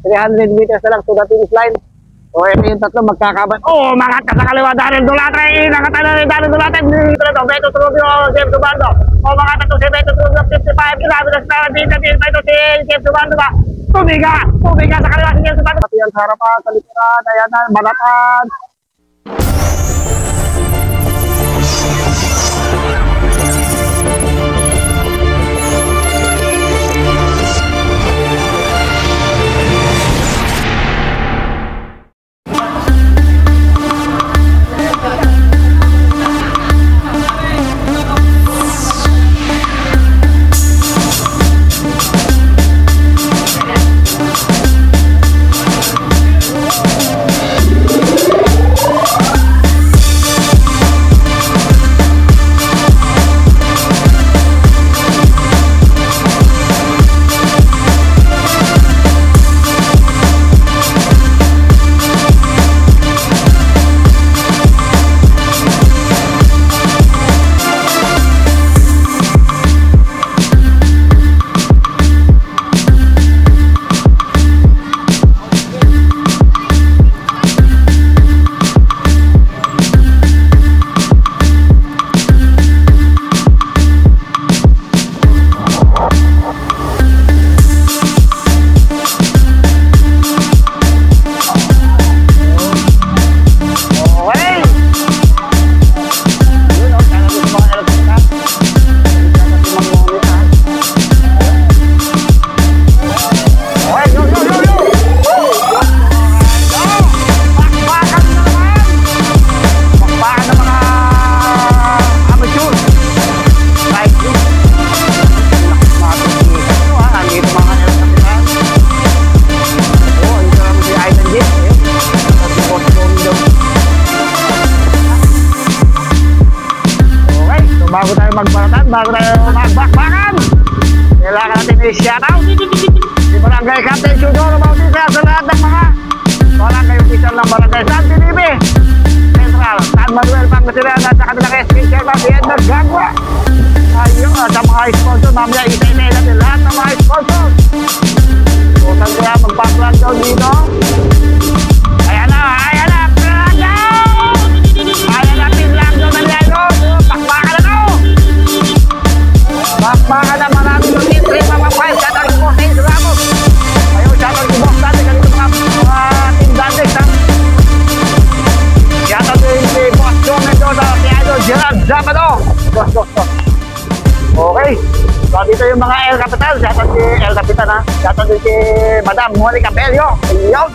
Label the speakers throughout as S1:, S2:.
S1: 300 meters na lang to the finish line. O ito yung tatlo magkakaban. Oh, mga kasakaliwa, Daryl Dulate, nakatala ni Daryl Dulate, dito na to, Beto Trubio, James Ubando. O mga tatlo si Beto Trubio, 55 kilometers na dito si James Ubando ba? Tumiga sa kaliwa si James Ubando. Pati yan sa harapan, sa likuran, ayan na, balatan. Bago tayo magbakbakan, kailangan natin i-shoutout si Barangay Captain Chudoro Bautista sa lahat ng mga barangay official ng Barangay San Felipe Central, San Manuel, Pangasinan at sa kanilang SK Chairman si Edmar Gagua. Ayun, sa mga sponsor, mamaya isa-isa natin lahat ng mga sponsor. So, saan kaya mag-background daw dito? Ayan na, pinlang daw ng Lego, bakbakan na daw. Baka na maraming lutin, 3 mga 5, shoutout ko sa Ace Ramos. Ayaw, shoutout ko boss dati, ganito mga team dati, ha? Shoutout ko si Boss Joe Mendoza, si Idol Gerald Zapado. Okay, so dito yung mga El Capitan, shoutout si El Capitan, ha? Shoutout din si Madam Monica Bello, yun.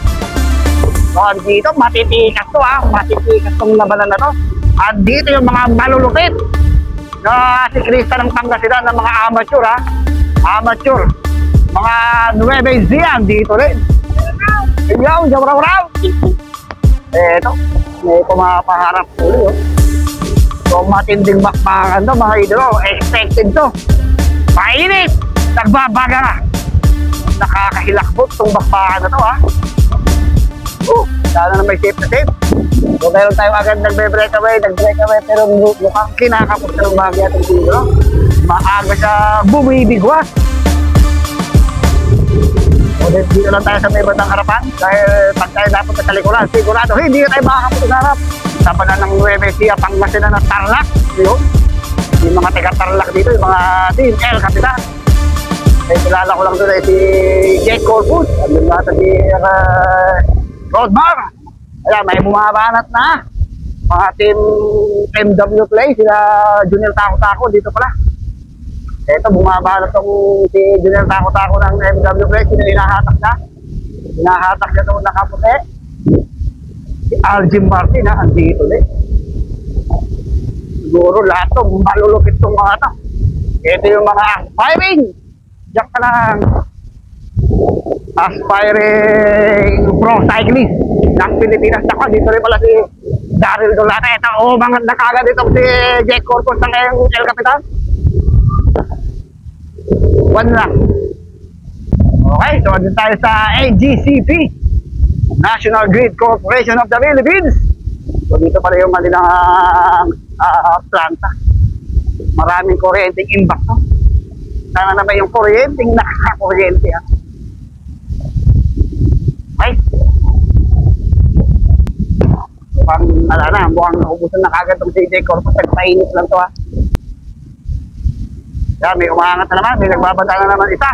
S1: So dito, matitikas to, ha? Matitikas tong labanan na to. At dito yung mga malulupit na si Krista ng Pangasinan ng mga amateur, ha? Amateur. Mga Nueva Ecija dito rin. Ayaw, raw. Eto, may pumapaharap ulit, oh. So matinding bakbakan to, mga idolo. Expected to. Mainit. Nagbabaga na. Nakakahilakbot tong bakbakan na to, ha? Sana na may safe na safe. So meron tayong agad nagbe-breakaway, pero mukhang kinakapos na ng bahagya itong dito. Maaga siya bumibigwas. So dito lang tayo sa may bandang harapan dahil pag tayo napunta sa likuran, sigurado hindi tayo makakapunta sa harap. Tabanan ng Nueva Ecija, Pangasinan ng Tarlac. Yun. Yung mga taga-Tarlac dito, yung mga team El Capitan. Eh, kilala ko lang doon si Jake Corpus. Andun natin si Rodmar. Ayan, may bumabanat na. Mga team MW Play, sila Junior Tako dito pala. Ito, bumabanat tong si Junior Tako ng MW Play. Sino hinahatak na? Hinahatak niya itong nakaputi. Si Aljim Martin, ha? Andito ulit. Siguro lahat ito, malulupit itong mga ito. Ito yung mga aspiring. Diyak ka lang. Aspiring pro cyclist ng Pilipinas. Ako, dito rin pala si Daryl Dulate. Ito, mga nakagad dito si Jake Corpus ng El Capitan. One lang. Okay, so dito tayo sa AGCP, National Grid Corporation of the Philippines. So dito pala yung kanilang planta. Maraming kuryenteng impact, no? Sana naman yung kuryenteng nakakakuryente, ha? Ala na, mukhang naubusan na kagad itong CJ Corpus. Nagpainit lang to ha. Kaya may umaangat na naman, may nagbabanda na naman isa.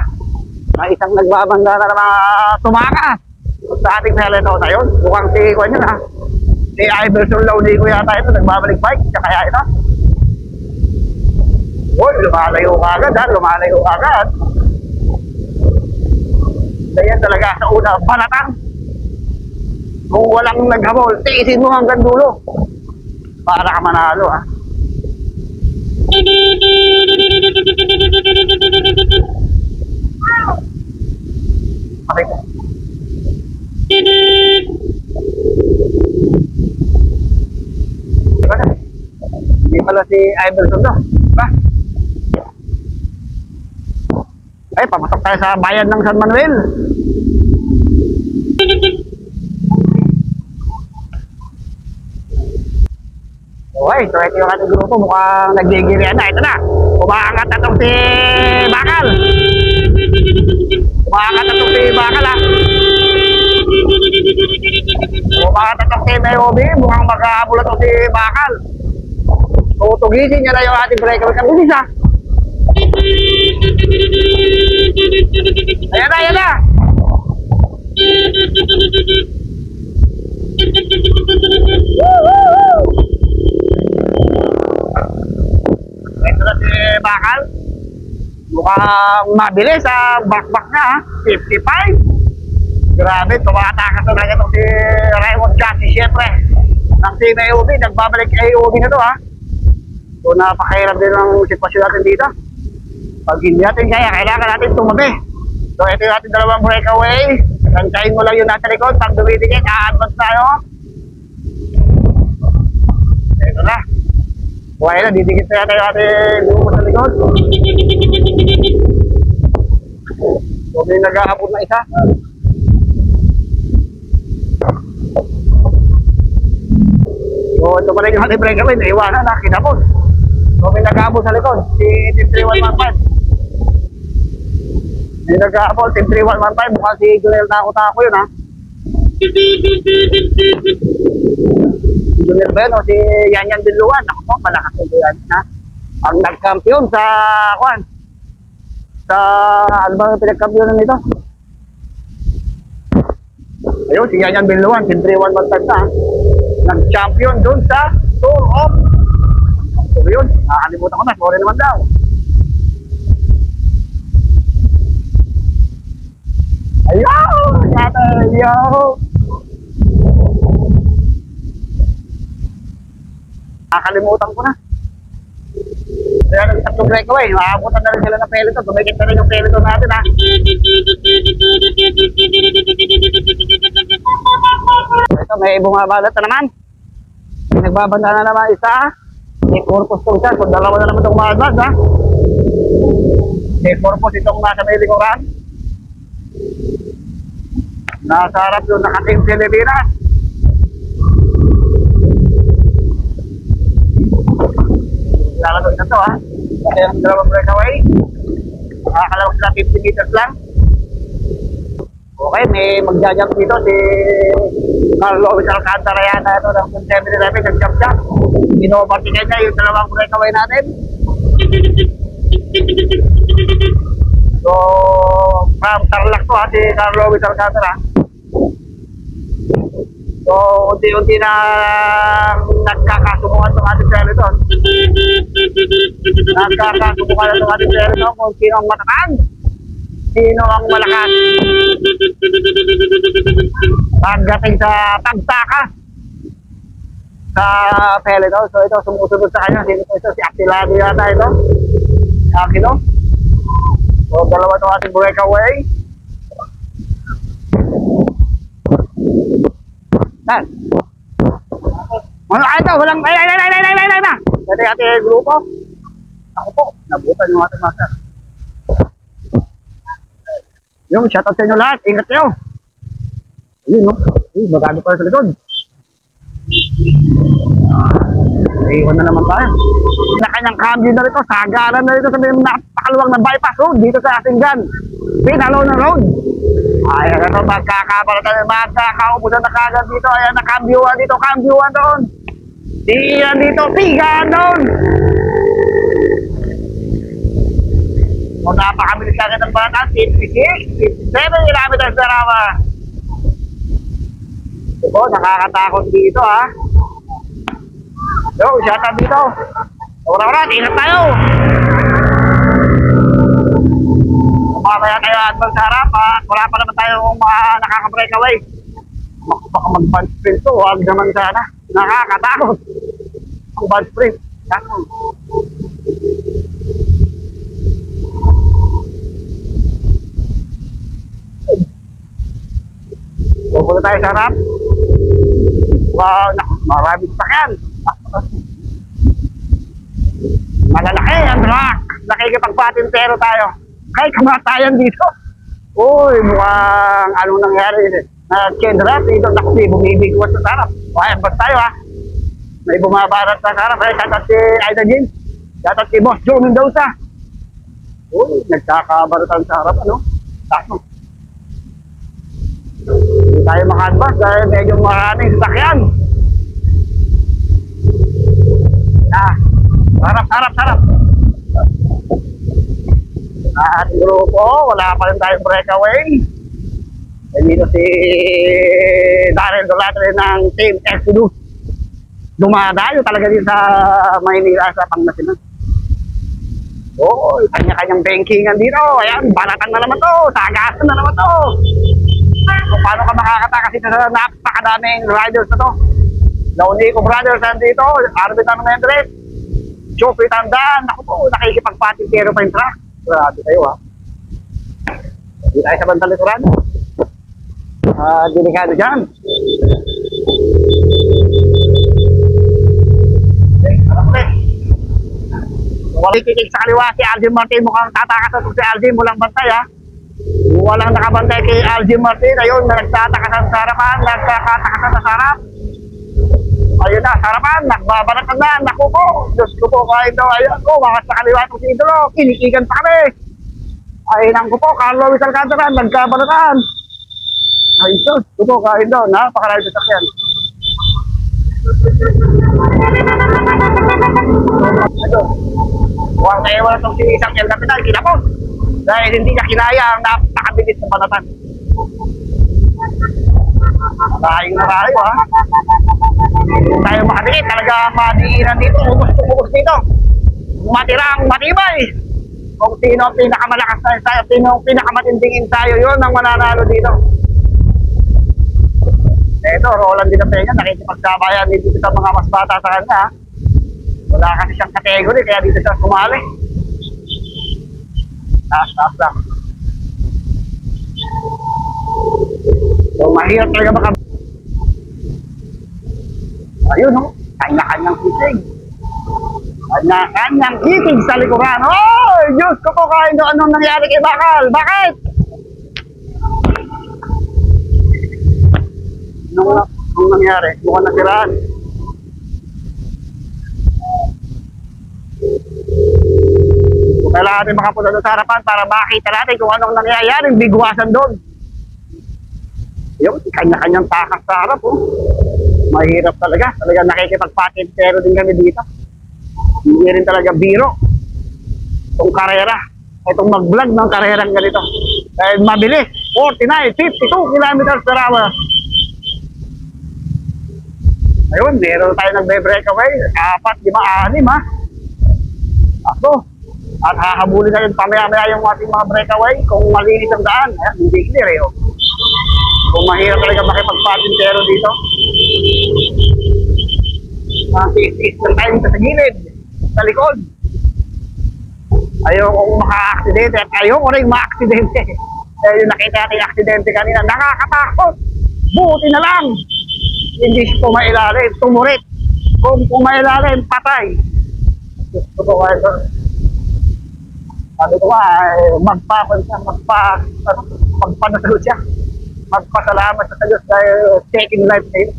S1: May isang nagbabanda na naman tumaka sa ating Heleno na yun. Mukhang si Kwan yun ha. Si Iverson Laudi ko yata ito, nagbabalik bike. Kaya ito. Uy, lumalayo agad ha, lumalayo agad. Ganyan talaga sa una, panatang. Kung walang naghabol, tiisin mo hanggang dulo. Para ka manalo ha. Okay po. Hindi pala si Iverson to. Diba? Ay, papatok tayo sa bayan ng San Manuel. Okay, so ito yung ating grupo. Mukhang nagigirian na. Ito na. Umaangat na itong si Bakal. Umaangat na itong si Bakal ha. Umaangat na itong si Mayobi. Mukhang magkahabol na itong si Bakal. Tutugisin niya na yung ating breaker. Kabulis ha. Ayan na, ayan na. Ito na si Bakal. Mukhang mabilis sa back-back na ha. 55. Grabe, tumatakas na lang itong si Raymond Chassis syempre. Nang si Mayobi, nagbabalik kay Mayobi na to ha. So napakahirap din ang sitwasyon natin dito. Pag hindi natin kaya, kailangan natin tumabi. So ito yung ating dalawang breakaway. Kantayin mo lang yung nasa likod. Pag dumitigit, a-advance tayo. Ito na. Buhay na, didikit na yata yung ating grupo sa likod. So may nag-aabot na isa. So ito pa rin yung ating breakaway. Naiwanan na, kinapos. So may nag-aabot sa likod. Si 3115. May nag-aabot, Team 3115, mukhang si Junel Tako yun ha. Junel ba yun o si Yanyan Binluan? Ako po, malakas yung yan ha. Ang nag-campion sa, kuan, sa, ano ba yung pinag-campionan nito? Ayun, si Yanyan Binluan, Team 3115 ha. Nag-champion dun sa Tour of. So yun, nakakalimutan ko na, sorry naman daw. Ayaw! Yata, ayaw! Nakakalimutan ko na. Kaya nag-tatlong breakaway. Makabutan na rin sila ng peloton. Tumikit na rin yung peloton natin ha. Ito, may bumabalot na naman. Nagbabanda na naman isa. May purpose itong siya. Kung dalawa na naman itong ma-advance ha. May purpose itong nasa may likuran. Nasa harap yung nakating Pilipinas. Lalagod na to ha. Kasi yung dalawang breakaway. Nakakalawag sila 50 meters lang. Okay, may magjajump dito si Carlo Alcantara yata ito ng 77. Nag-jump siya. Inovertical niya yung dalawang breakaway natin. So, from Tarlac to ha, si Carlo Alcantara. So, unti-unti na nagkakasubukan itong ating peloton. Nagkakasubukan itong ating peloton kung sino ang matakan. Sino ang malakas. Pagdating sa pagtaka sa peloton. So, ito sumusunod sa kanya. Sino ito? Si Actilado yata ito. Aquino. So, dalawa itong ating breakaway. Saan? Ano ito? Walang... Ay na! Ito yung ating grupo. Ako po, nabutan yung ating master. Yung shoutout sa inyo lahat. Ingat kayo. Ayun no? Ay, magano pa sa likod. Iwan na naman tayo. Na kanyang cambio na rito. Sagaran na rito sa may napakaluwang na bypass road. Dito sa Asingan. Pinalo na road. Ayan na ito, magkakaubusan na kagad dito. Ayan na, kambyuan dito, kambyuan doon. Di yan dito, tigaan doon! O napakabilis kagad ng bata, 56, 57 kilometers per hour. Ito, nakakatakot dito ha. Yo, shout out dito. Ora-ora, ingat tayo. Mamaya tayo advance sa harap ha. Wala pa naman tayong nakaka-breakaway. Baka mag-band sprint to, huwag naman sana. Nakakatakot. Ang band sprint. Pupunta tayo sa harap. Wow, maraming sakyan. Malalaki ang truck. Nakikipagpatintero tayo. Ay, kamatayan dito. Uy, mukhang anong nangyari. Nag-change route dito. Naku, may bumibigwas sa sarap. Okay, basta tayo ha. May bumabarat sa sarap. Ay, shout out si Aida Jean. Shout out si Boss Joe Mendoza. Uy, nagkakabaratan sa harap, ano? Takno. Hindi tayo maka-advance dahil medyo maraming sasakyan. Sarap. At grupo, wala pa rin tayong breakaway. E dito si Daryl Dolatre ng Team Exodus. Dumadayo talaga din sa Maynila sa Pangasinan. Oh, kanya-kanyang bankingan dito. Ayan, balatan na naman to. Tagasan na naman to. So, paano ka makakatakas dito sa napakadaming riders na to? Launico Brothers nandito. Arvin Armendres. Joffrey Tandan. Naku po, nakikipagpatintero pa yung truck. Grabe tayo ha. Hindi tayo sa bantang likuran. Delikado dyan. Okay, alam ko eh. Walang titig sa kaliwa si Algin Martin. Mukhang tatakas ito si Algin. Walang bantay ha. Walang nakabantay kay Algin Martin. Ayun, nagtatakasan sa harapan. Nagkakatakasan sa harap. Ayun na, sarapan, nagbabaratan na, naku po, Diyos ko po, kahit daw, ayun ko, wakas sa kaliwa itong si Idolo, kinikigan pa kami. Ayun ko po, Carlo Luis Alcantara, nagkabaratan. Ayun, Diyos ko po, kahit daw, napakarami sa sakyan. Ayun, huwag na iwan itong si isang El Capital, kinapos, dahil hindi niya kinaya ang napakabilis ng banatan. Maraming ha. Kung tayo makadikit, talaga madiinan dito, ubos dito. Matirang matibay. Kung sino ang pinakamalakas na ensayo, sino ang pinakamatinding ensayo, yun ang mananalo dito. Ito, Roland din ang Peña, nakikipagsabayan dito sa mga mas bata sa kanya. Wala kasi siyang category, kaya dito siya sumali. Taas lang. So, mahirap talaga baka. Ayun o, kanya-kanyang kitig. Kanya-kanyang kitig sa likuran. Oh, Diyos ko po, kahit anong nangyari kay Bakal. Bakit? Anong nangyari? Mukhang nasiraan. So, kailangan natin makapunta doon sa harapan para makita natin kung anong nangyayari, bigwasan doon. Yung kanya-kanyang takas sa harap oh. Mahirap talaga nakikipagpatintero din kami dito. Hindi rin talaga biro itong karera, itong mag-vlog ng karerang ganito dahil mabilis, 49, 52 kilometers per hour. Ayun, meron tayo nagbe-breakaway 4, 5, 6 ha. Ako at hahabulin na rin pamaya-maya yung ating mga breakaway kung malinis ang daan. Ayan, hindi clear eh oh. Kung mahirap talaga makipagpatintero dito. Tiis-tiis lang tayo dito sa gilid, sa likod. Ayaw kong maka-aksidente at ayaw ko rin ma-aksidente. Yung nakita natin yung aksidente kanina, nakakatakot. Buti na lang. Hindi siya pumailalim, tumurit. Kung pumailalim, patay. Gusto ko kayo doon. Sabi ko nga, magpanasalo siya. Magpasalamat sa Diyos dahil taking life na yun.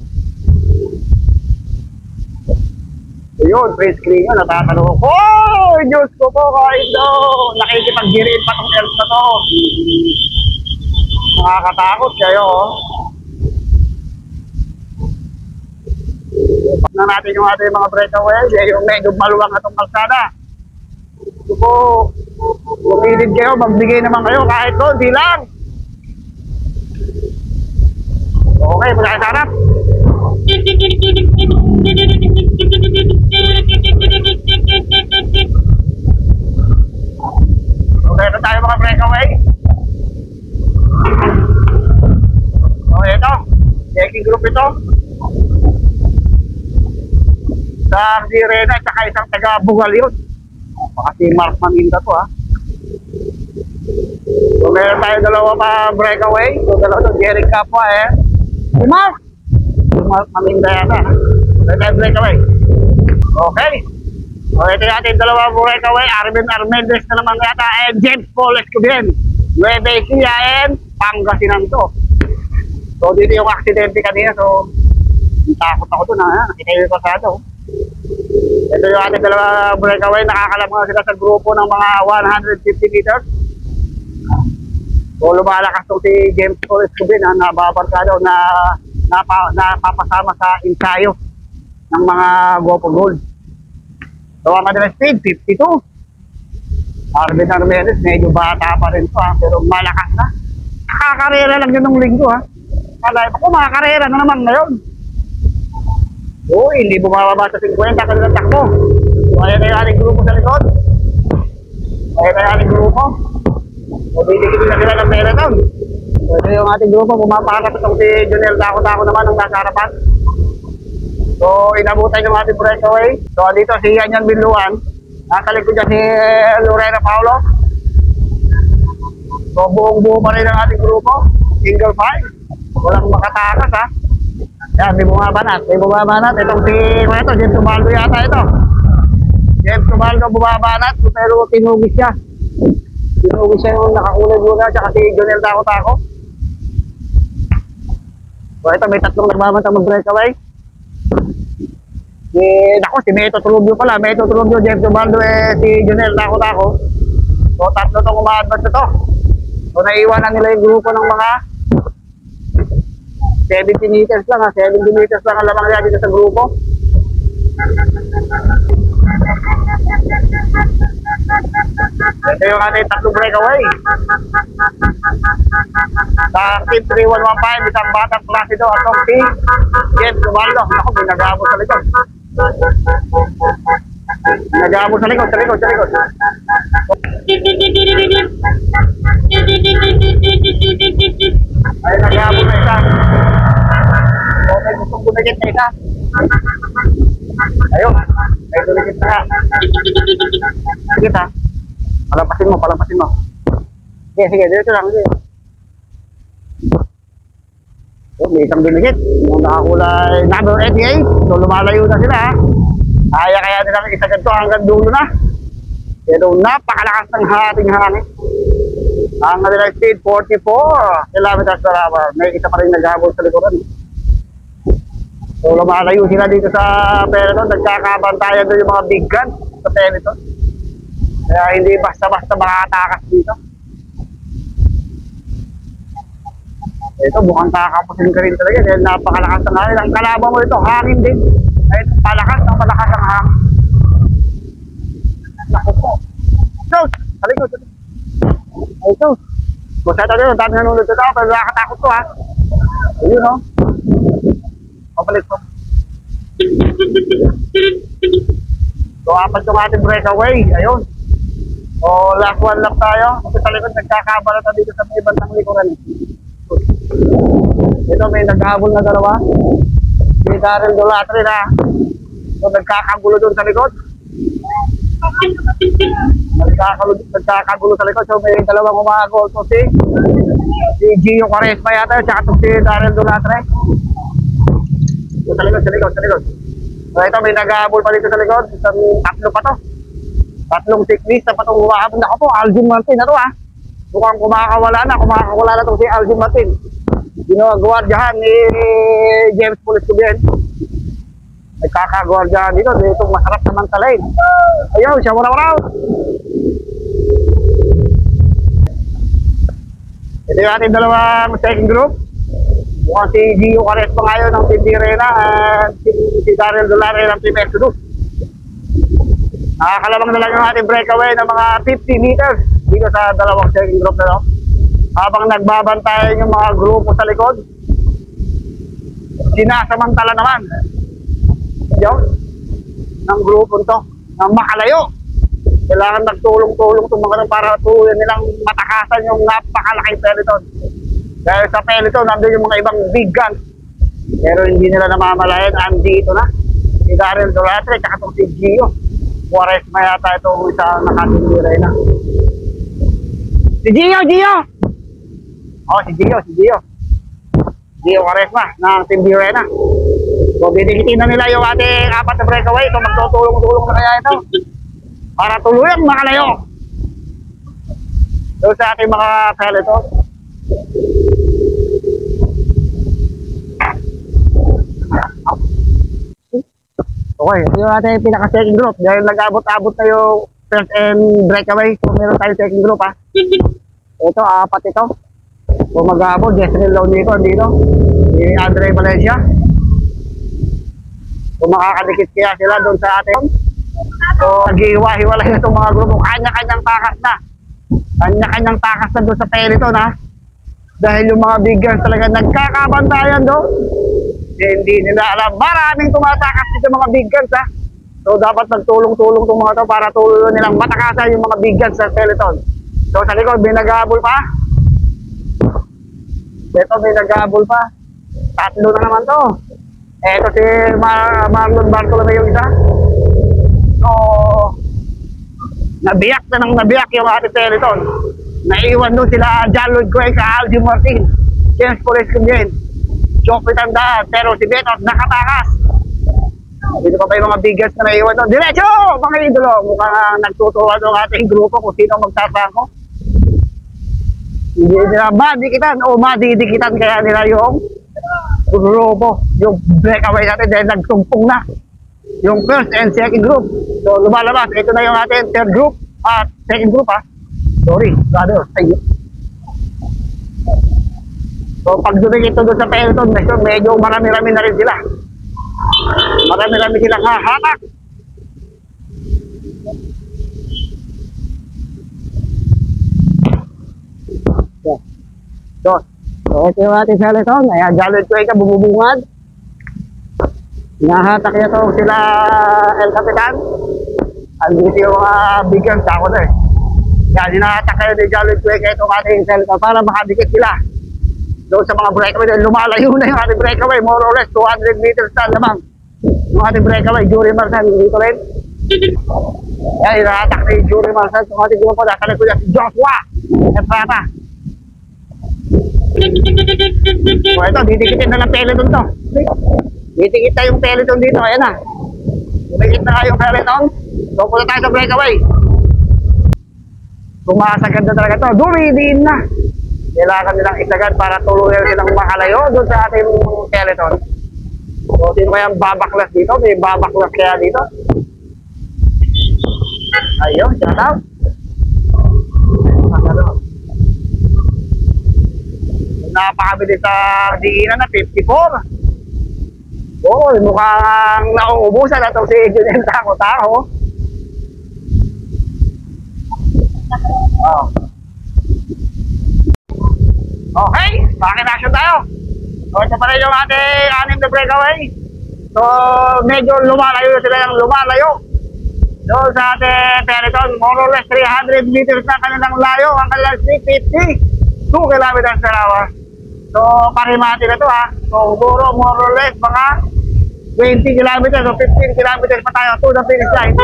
S1: Ayun, free screen yun, natatanong ko. Oh, Diyos ko po, kahit doon. Nakikipag-girin pa tong elf na to. Nakakatakot kayo, oh. na natin yung ating mga breakaway. Yung medyo maluwang atong kalsada. So po, lumilid kayo, magbigay naman kayo kahit konti lang. Okay, mula sa harap. Okay na tayo mga breakaway. So ito, checking group ito. Sa Sirena at saka isang taga-Bugal yun. Baka si Mark Maminda to ha. So meron tayo dalawa pa breakaway. So dalawa to, Jerry Capua si Mark! Si Mark Maminda yata. Meron tayo breakaway. Okay. So ito yung ating dalawa breakaway. Arvin Armendez na naman yata. James Paul Escobian. Nueva Ecija and Pangasinan to. So dito yung aksidente kanina. So takot ako dun ha. Nakita yung pasado. Ito yung ating dalawa breakaway. Nakakalap nga sila sa grupo ng mga 150 meters. So lumalakas itong si James Paul Escobian na nababarkado na napapasama sa ensayo ng mga GoPro Gold. So ang kanilang speed 52. Arvin Armendez medyo bata pa rin to ha, pero malakas na. Nakakarera lang yun ng linggo ha. Kala ko makakarera na naman ngayon. Hindi bumababa sa 50 kanilang takbo. So ayan na yung ating grupo sa likod. Ayan na yung ating grupo. So bibigyan na sila ng marathon. So ito yung ating grupo. Bumapakat itong si Jonel Dako-Dako naman ng nasa harapan. So inabutan yung ating breakaway. So dito si Yanyan Binluan. Nakalikod dyan si Lorena Paulo. So buong-buo pa rin ang ating grupo. Single file. Walang makatakas ha. Yan, may bumabanat. Itong si James Tubaldo yata ito. James Tubaldo bumabanat. Pero tinugis siya. Tinugis siya yung nakakulay muna. Tsaka si Jonel Dako-Dako. So ito, may tatlong nagbabantang mag-breakaway. Si Meto Trubio pala. Meto Trubio, James Tubaldo, si Jonel Dako-Dako. So tatlo itong umaadvance ito. So naiwanan nila yung grupo ng mga 70 meters lang ha. 70 meters lang ang lamang nila dito sa grupo. Ito yung ating tatlong breakaway. Sa team 3115, isang batang klase ito. Atong si James Tubaldo. Ako, may nag-aabot sa likod. Nag-aabot sa likod. Ay, nag-aabot na isa. Okay, gustong dumikit na isa. Ayun, ay dumikit na nga. Sige ha. Palampasin mo. Sige, dito lang. So, may isang dumikit. Yung nakakulay number 88. So, lumalayo na sila ha. Kaya nilang isa ganito hanggang dulo na. Pero napakalakas ng ating hangin. Ang kanilang speed 44 kilometers per hour. May isa pa rin naghabol sa likuran. So lumalayo sila dito sa peloton. Nagkakabantayan doon yung mga big guns sa peloton. Kaya hindi basta-basta makatakas dito. Ito mukhang kakapusin ka rin talaga. Dahil napakalakas ng hangin. Ang kalaban mo ito, hangin din. Ay malakas ang hangin. Naku po. Sos! Halikot! Ay, ito. Basta ito din, dami nanonood ito ako, pero nakakatakot to ha. Ayun o. Pabalik po. So, apat yung ating breakaway. Ayun. So, last one lap tayo. Kasi sa likod, nagkakabalat na dito sa may bandang likuran. Ito, may naghahabol na dalawa. Si Daryl Dolatri na. So, nagkakagulo doon sa likod. Nagkakagulo sa likod. So may dalawang umagol. So si Gio Quaresma yata. Tsaka si Daryl Dolatri. So sa likod. So ito may nag-aabol pa dito sa likod. Tatlo pa to. Tatlong cyclist na pa itong umahabol. Ako po, Alvin Martin na to ha. Mukhang kumakawala na to si Alvin Martin. Ginagawardyahan ni James Paul Escobian. Nagkakagwardyahan dito. Dito masarap naman talain. Ayun, siya waraw. Ito yung ating dalawang second group. Mukhang si Gio Cares pa ngayon ng Team Direna at si Daryl Dolare ng Team Exodus. Nakakalabang na lang yung ating breakaway ng mga 50 meters dito sa dalawang second group na no. Habang nagbabantayan yung mga grupo sa likod, sinasamantala naman yun ng grupo to ng makalayo. Kailangan nagtulong-tulong itong mga para tuloy nilang matakasan yung napakalaking peloton. Dahil sa peloton, nandun yung mga ibang big guns. Pero hindi nila namamalayan, andito na si Daryl Dolatre at itong si Gio Quaresma yata itong isa nakatiniray na. Si Gio! Oh, si Gio Quaresma ng Team Direna. So, bidikitin na nila yung ating apat na breakaway. So, magtutulong-tulong na kaya ito para tuluyang makalayo doon sa ating mga peloton. Okay, ito yung ating pinaka-second group. Dahil nag-abot-abot na yung first and breakaway. So, meron tayong second group ha. Ito, apat ito. So, mag-abot. Jezreel Launico dito. Si Andre Valencia. So, makakadikit kaya sila doon sa ating. So, nag-iwa-hiwalay na itong mga grupo. Kanya-kanyang takas na. Kanya-kanyang takas na doon sa peloton ha. Dahil yung mga big guns talaga nagkakabantayan doon. Hindi nila alam. Maraming tumatakas dito mga big guns ha. So dapat nagtulong-tulong itong mga to para tulong nilang matakasan yung mga big guns sa peloton. So sa likod may nag-aabol pa. Ito may nag-aabol pa. Tatlo na naman to. Ito si Marlon Bartolome yung isa. So nabiyak yung ating peloton. Naiwan doon sila John Lloyd Cuenca, Algie Martin, James Perez Cumien, Joffrey Tandaan, pero si Betos nakatakas. Dito pa ba yung mga biggest na naiwan doon? Diretso! Mga idolo! Mukhang nagtutuwa ng ating grupo kung sino magtatangko. Hindi nila madikitan o madidikitan kaya nila yung grupo, yung breakaway natin dahil nagtumpong na yung first and second group. So lumalabas, ito na yung ating third group at second group ha. Sorry, brother. Ayun. So, pag dumikit ito doon sa peloton, medyo marami-rami na rin sila. Marami-rami silang hahatak. So, ito yung ating peloton. Ayan, Jalod Cuenca, bumubungad. Nahatak niya ito sila El Capitan. Andito yung bigyan sa ako na eh. Yan, hinahatak kayo ni Jalod Cuenca itong ating peloton para makadikit sila doon sa mga breakaway. Lumalayo na yung ating breakaway, more or less 200 meters na lamang yung ating breakaway. Jury Marsan dito rin. Yan, hinahatak ni Jury Marsan itong ating grupo. Nasa likod si Joshua Efrata. So ito, didikitin na ng peloton to. Didikit na yung peloton dito. Ayan na, dumikit na yung peloton. So punta tayo sa breakaway. Sumasagad na talaga to. Dumidiin na. Kailangan nilang isagad para tuluyan silang makalayo doon sa ating peloton. So, sino kaya ang babaklas dito? May babaklas kaya dito? Ayun, shout out. Napakabilis sa diinan na 54. Oo, mukhang nauubusan na itong si Junel Tako-Tako. Oh. Okay, pakinaction tayo. So ito pa rin yung ating anim na breakaway. So medyo lumalayo sila ng lumalayo doon sa ating peloton. More or less 300 meters na kanilang layo. Ang kanilang 350 2 kilometers per hour. So parimati na to ha. So siguro more or less mga 20 kilometers o 15 kilometers pa tayo to the finish line.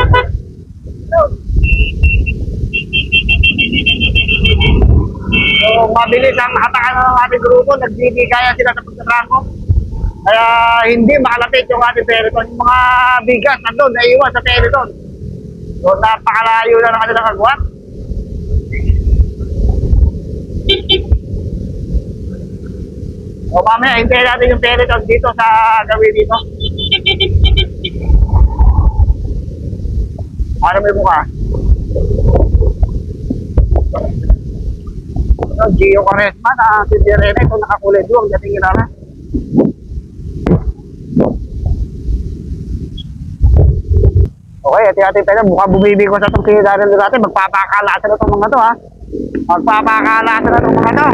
S1: So, mabilis ang hatakan ng ating grupo. Nagbibigaya sila sa pagkatrangko. Kaya hindi makalapit yung ating peloton. Yung mga bigas nandun, naiiwan sa peloton. So, napakalayo na ng kanilang agwat. So, mamaya, hintayin natin yung peloton dito sa gawin dito. Ano may mukha? So, Gio Quaresma na si Direna, ito nakakulay doon, dating ilala. Okay, ati-ati tayo. Mukhang bumibi ko sa itong sinadaran natin. Magpapakalasan na itong mga to, ha? Magpapakalasan na itong mga to.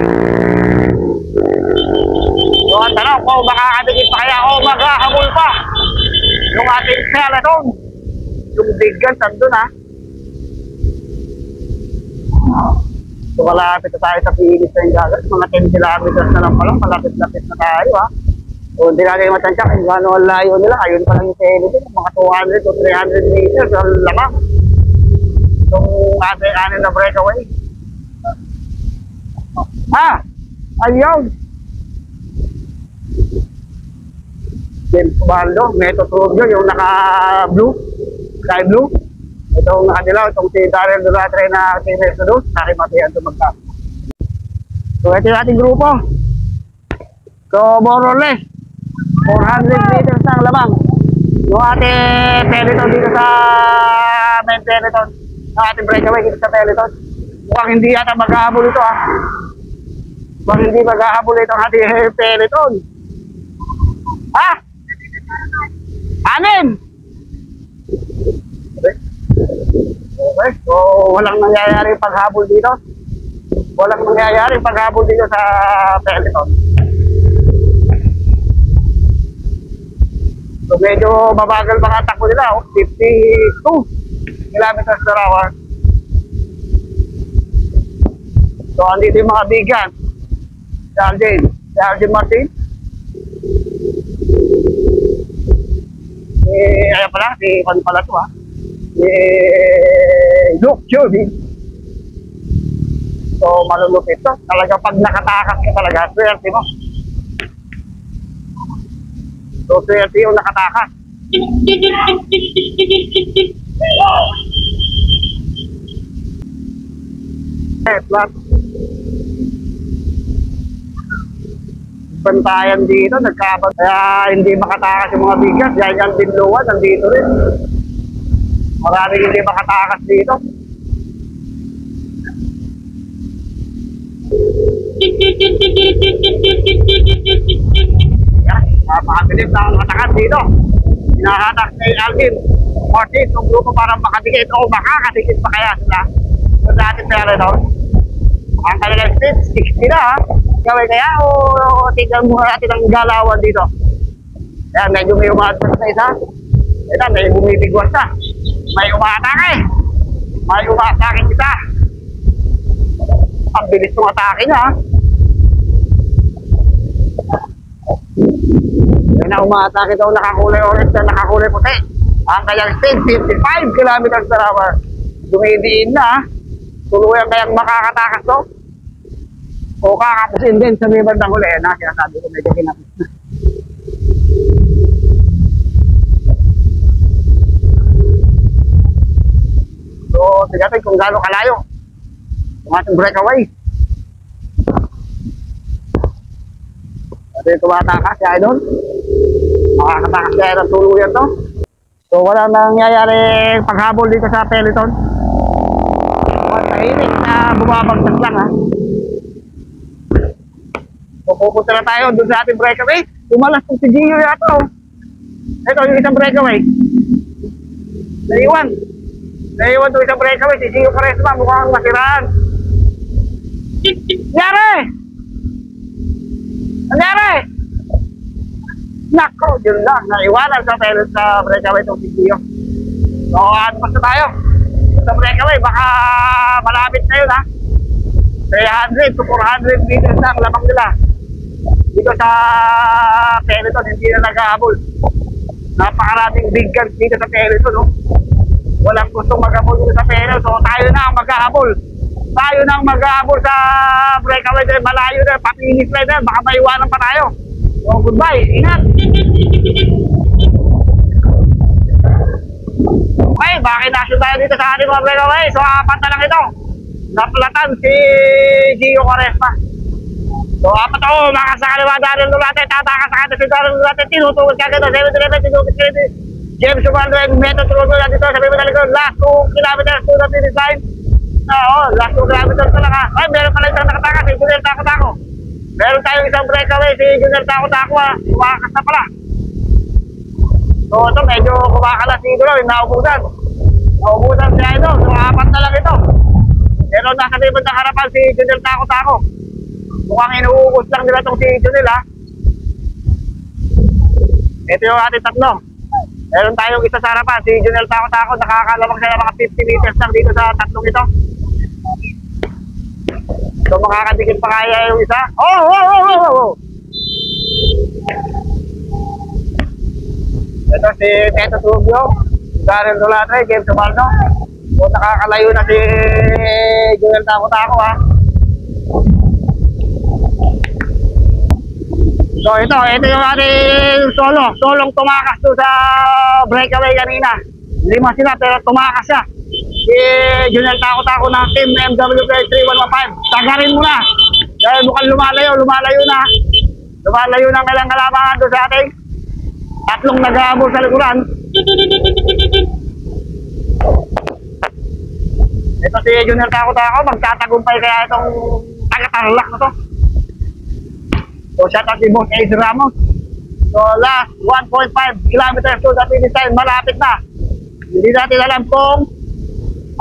S1: So, ang tanong, kung makakadikit pa kaya o maghahabol pa yung ating peloton. Yung bigyan, sandun, ha? So, malapit na tayo sa finish na yung gagas. Mga 10 kilometers na lang palang. Malapit-lapit na tayo, ha? So, hindi natin matansya kung gano'n ang layo nila. Ayun pa lang yung peloton. Mga 200 to 300 meters ang lamang. Itong ating anin na breakaway. Ayun! James Ubaldo, Meto Trubio, yung naka-blue, sky blue. Itong nakadilaw, itong si Daryl Duratre na teammate ko doon, sa aking matihan tumagka. So, ito yung ating grupo. So, more or less, 400 meters na ang labang. Yung ating peloton dito sa main peloton, yung ating breakaway dito sa peloton. Mukhang hindi yata maghahabol ito, ha. Mukhang hindi maghahabol ito ang ating peloton. Anin! Okay, so walang nangyayari paghabol dito. Walang nangyayari paghabol dito sa peloton. So medyo mabagal mga takbo nila, 52 kilometers per hour. So andito yung mga bigan. Si Alden Martin. Ayan pala, si Juan pala to, ha. Luke Kirby. So, malulupit to. Talaga pag nakatakas ka talaga, swerte mo. So, swerte yung nakatakas. Flat. Bantayan dito, nagkabag. Kaya hindi makatakas yung mga bigas. Yan yung dinluwan, nandito rin. Maraming hindi makatakas dito. Yan, napakabilis na ang matakas dito. Hinahatak ni Alvin Martin, yung grupo parang makadikit o makakadikit pa kaya sila. So dati pera ito. Ang kanilang speed, 60 na, ha. Gawin kaya o tignan mo natin ang galawan dito. Kaya medyo may umaatras na isa. Ito, may bumibigwas na. May umaatake. May umaatake isa. Ang bilis ng atake niya, ha. Yan na umaatake daw, nakakulay orange na nakakulay puti. Ang kanyang speed, 55 kilometers per hour. Dumidiin na, ha. Tuluyan kayang makakatakas to. O kakapusin din sa may bandang huli. Na, sinasabi ko medyo kinapis na. So, tignan kung gaano kalayo yung ating breakaway. Ito yung tumatakas siya doon. Makakatakas siya ng tuluyan to. So, walang nangyayari paghabol dito sa peloton. Tahimik na bumabagtas lang, ha. So, pupunta na tayo doon sa ating breakaway. Tumalas kung si Gio yata, oh. Ito yung isang breakaway. Naiwan doon isang breakaway. Si Gio Quaresma, mukhang masiraan. Nangyari! Nako, yun lang. Naiwanan sa breakaway itong si Gio. So, ano pa tayo? Sa breakaway, baka malapit na yun, ha. 300 to 400 meters na ang lamang nila. Dito sa peloton, hindi na nag-ahabol. Napakaraming big guns dito sa peloton, no? Walang gustong mag-ahabol dito sa peloton. So tayo na ang mag-ahabol. Tayo na ang mag-ahabol sa breakaway. Malayo na, papinis na yun. Baka maiwanan pa tayo. So goodbye, ingat. Okay, bakit nasa tayo dito sa ating mga breakaway? So apat na lang ito. Naplatan si Gio Quaresma. So apat ako, makasakaliwa Daryl Durate, tatakas sa kata si Daryl Durate, tinutugod ka gano'n, 7-11, tinutugod ka gano'n. James Ubaldo and Meto Trubio na dito, sabi mo na likod, last 2 kilometers to the finish line. Last 2 kilometers na lang, ha. Ay, meron pala isang nakatakas, si Junior Tako-Tako. Meron tayong isang breakaway, si Junior Tako-Tako, ha. Umakas na pala. So ito, medyo kumakalas dito lang, naubusan. Naubusan siya ito. So, apat na lang ito. Pero nasa libad ng harapan si Junel Tako-Tako. Mukhang inuubos lang nila itong si Junel, ha. Ito yung ating tatlo. Meron tayong isa sa harapan, si Junel Tako-Tako. Nakakalabang siya ng mga 50 meters lang dito sa tatlong ito. So makakadikit pa kaya yung isa. Oh! Ito si Teto Trubio, Darren Dolatre, James Ubaldo. So nakakalayo na si Junel Tako-Tako, ha. So ito yung ating solong tumakas to sa breakaway kanina. 5 sila pero tumakas siya. Si Junel Tako-Tako ng team MWP 3115. Tagarin mo na. Dahil mukhang lumalayo na. Lumalayo na ang kailang kalabangan doon sa ating tatlong nag-aabol sa likuran. Ito si Junel Tako-Tako, magtatagumpay kaya itong taga-Tarlac na to. So shout out si Boss Ace Ramos. So last 1.5 kilometers to the finish line, malapit na. Hindi natin alam kung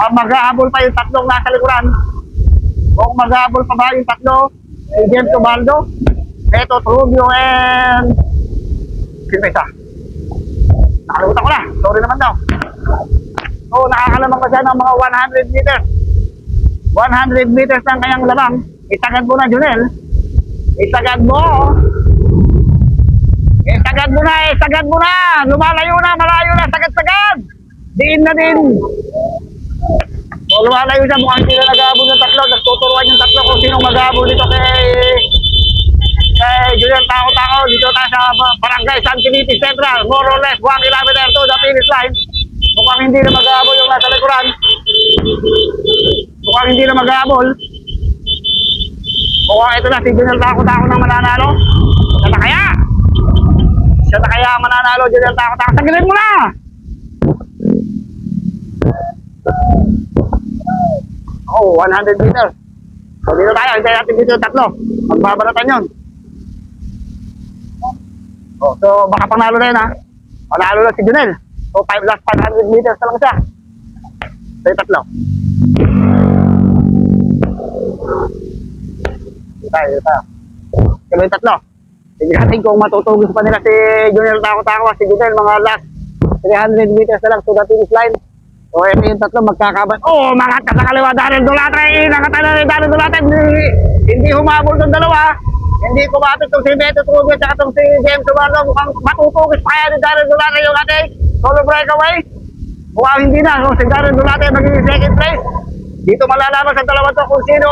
S1: mag-ahabol pa yung tatlong nasa likuran. Kung mag-ahabol pa ba yung tatlo, si James Ubaldo, Teto Trubio, and sino isa? Nakalimutan ko na. Sorry naman daw. So nakakalamang pa siya ng mga 100 meters. 100 meters ng kanyang labang. Itagad mo na, Junel. Isagad mo. Isagad mo na. Lumalayo na, malayo na, sagad. Diin na din. O lumalayo siya, mukhang hindi na nag-aabol ng tatlo. Nagtuturuan yung tatlo kung sinong mag-aabol dito kay Junel Tako-Tako. Dito tayo sa Barangay San Felipe Central. More or less 1 kilometer to the finish line. Mukhang hindi na mag-aabol yung nasa likuran. Mukhang ito na si Junel Tako-Tako nang mananalo. Siya na kaya mananalo, Junel Tako-Tako. Tagilin mo na! Oh, 100 meters. So dito tayo, hintayin natin dito yung tatlo. Magbabalatan yun. Oh, so baka panalo na yun, ha. Panalo na si Junel. So last 500 meters na lang siya. So yung tatlo. Dito tayo. Kaya yung tatlo. Sige natin kung matutugos pa nila si Junel Tako-Tako, si Junel, mga last 300 meters na lang to the finish line. O ito yung tatlo magkakaban. Oh, mangat ka sa kaliwa, Darren Dolatre. Nakatala ni Darren Dolatre. Hindi humabol itong dalawa. Hindi kumapit itong si Teto Trubio at itong si James Ubaldo. Mukhang matutugis pa kaya ni Darren Dolatre yung ating solo breakaway. Mukhang hindi na. So si Darren Dolatre magiging second place. Dito malalaman sa dalawa to kung sino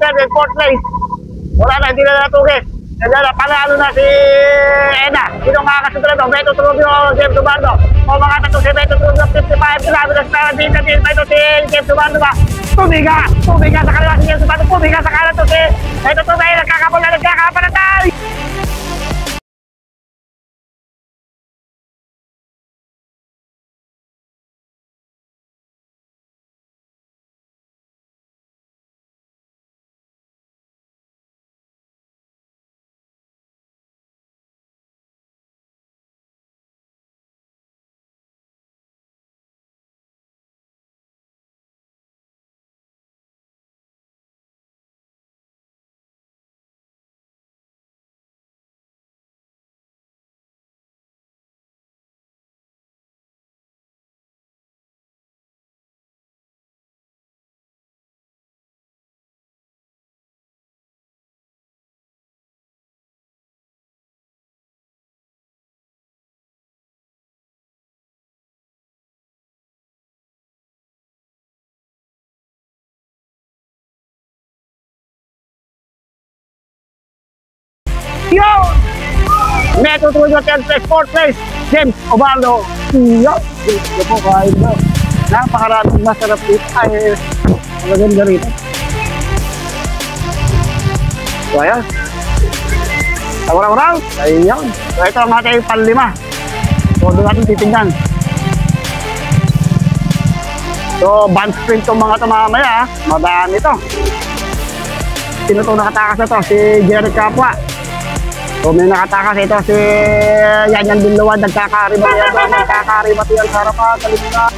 S1: third and fourth place. Wala na, hindi na natugis. Panalo na si Eda. Sino makakasunod na ito? Teto Trubio o James Ubaldo? O mga tato si Teto Trubio, 55 kilometers na din ito si James Ubaldo ba? Tumiga sa kaliwa si James Ubaldo. Tumiga sa kanan to si Teto Trubio. Nagkakapal na tayo. Yo! Teto Trubio, 10th place, 4th place, James Ubaldo. Yo! Ito po, kain ba? Napakaraming masarap dito. Ay, maganda rito. So, ayan. Tawang-tawang. Ayan. So, ito ang ating panlima. So, doon natin titingnan. So, band sprint itong mga ito mamaya. Madami ito. Sino itong nakatakas na ito? Si Jerry Capua. So may nakatakas ito si Yanyan Binluwad, nagkakaribat yan sa harapan, kalimutan.